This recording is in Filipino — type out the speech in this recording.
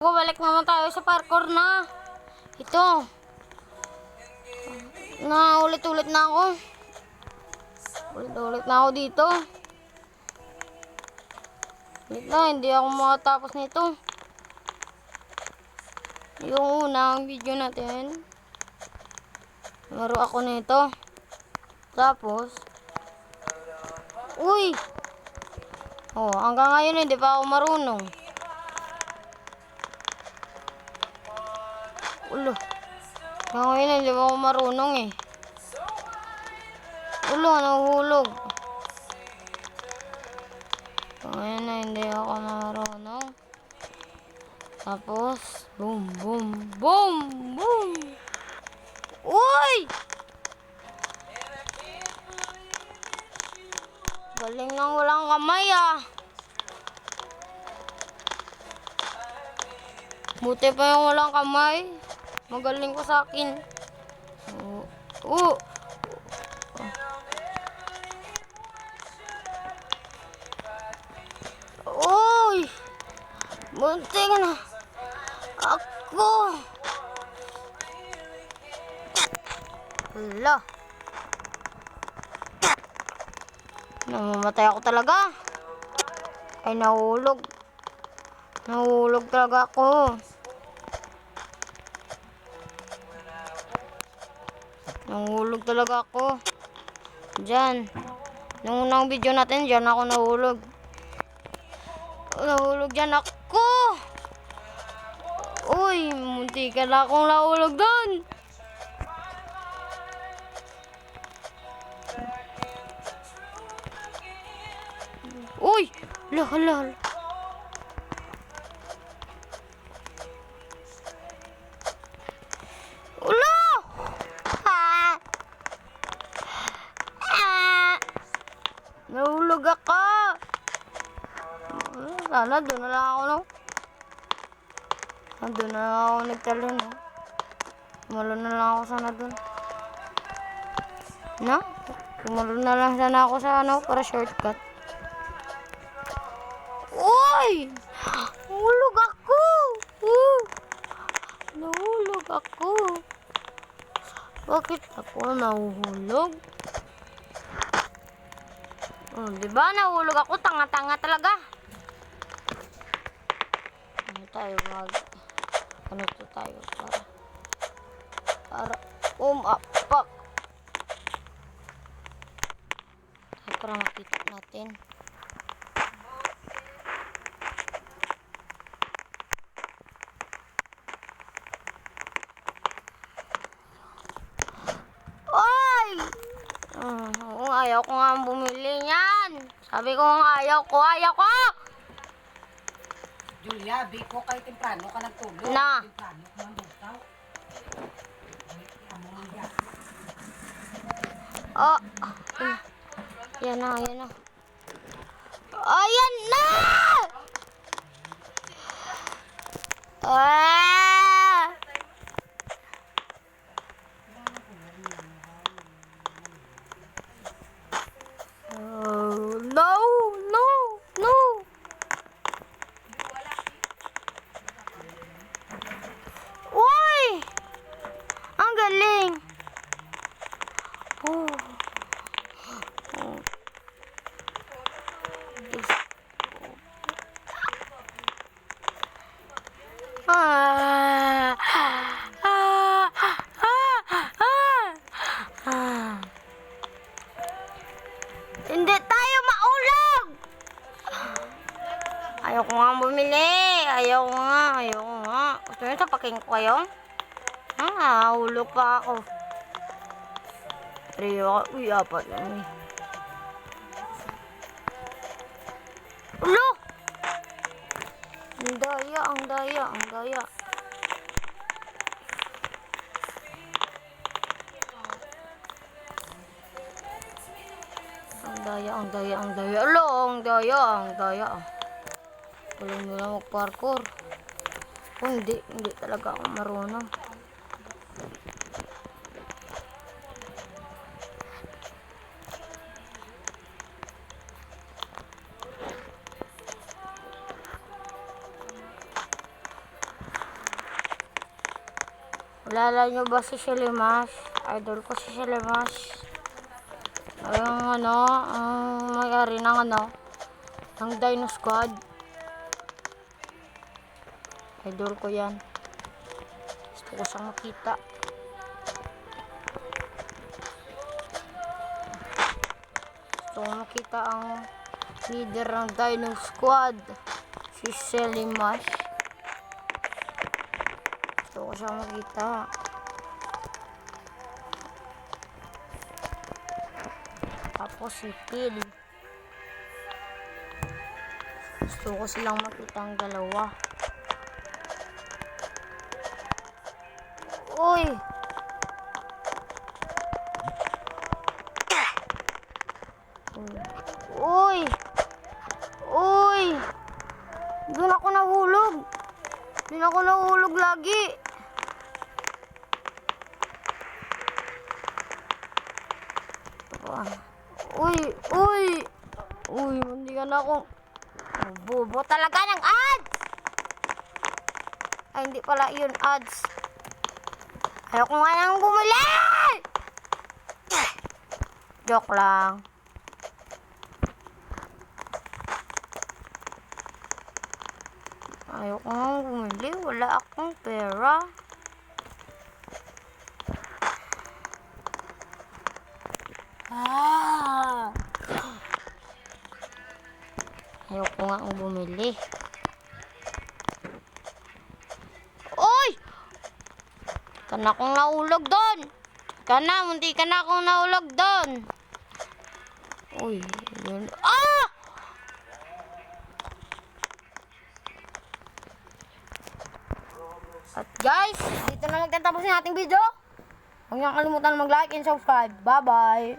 Balik naman tayo sa parkour na. Ito. Ulit-ulit na ako. Ulit-ulit na ako dito. Wait lang, hindi ako makatapos nito. Yung unang video natin, laro ako nito. Tapos, uy! Oh, hanggang ngayon hindi pa ako marunong. Ulo. Hanggang ngayon hindi pa ako marunong eh. Ulo, nahuhulog. Hanggang ngayon hindi ako marunong. Tapos, boom, boom, boom, boom. Uy! Galing nang walang kamay ah. Buti pa yung walang kamay. Magaling ko sa akin. Uy! Bunti ka na. Ako. Hala. Namamatay ako talaga. Ay, nahulog. Nahulog talaga ako. Nahulog talaga ako. Diyan. Nung unang video natin, diyan ako nahulog. Nahulog dyan ako. Uy, munti ka na akong nahulog doon. Uy, hala. Ulo! Nahulog ako. Sana doon na lang ako, no? Doon na lang ako nagtalon, no? Tumalon na lang ako sana doon. Na? Tumalon na lang sana ako sa ano, para shortcut. Uy! Nahulog ako! Nahulog ako. Bakit ako nahuhulog? Oh, diba? Nahulog ako. Tanga-tanga talaga. Tayo ano to tayo para umapak para makita natin. Oy! Ayaw ko nga bumili niyan. Sabi ko nga ayaw ko. Julia, biko kay temprano ka nagtulog. Na. Temprano ka nagtulog. Oh. Yan na. Ayan na! Oh, no. Uy! Ang galing. Hindi tayo maulog. Ayaw ko nga bumili. Ayaw ko nga. Gusto nyo tapakin ko kayo? Hulog pa ako. Uy, apat lang eh. Ulo! Ang daya. Ang daya. Alo, ang daya. Tuloy mo lang mag-parkour. Kung hindi talaga ako marunong. Kilala nyo ba si Shelimash? Idol ko si Shelimash. Ang ang may-ari ng ng Dino Squad. Idol ko yan. Gusto ko siyang makita. Gusto ko makita ang leader ng Dino Squad. Si Shelimash. Gusto ko siyang makita. Tapos si Phil. Gusto ko silang makita ang dalawa. Uy! Uy! Uy! Doon ako nahulog. Doon ako nahulog lagi. Uy! Uy! Uy! Hindi ka na akong bobo talaga ng ads! Ay, hindi pala yun ads. Ayoko nga nang bumili! Joke lang. Ayoko nga bumili. Wala akong pera. Ayoko nga bumili. Uy! Kana akong naulog doon. Munti ka na akong naulog doon. Uy, yun. Ah! At guys, dito na magtatapos yung ating video. Huwag niyong kalimutan mag-like and subscribe. Bye-bye!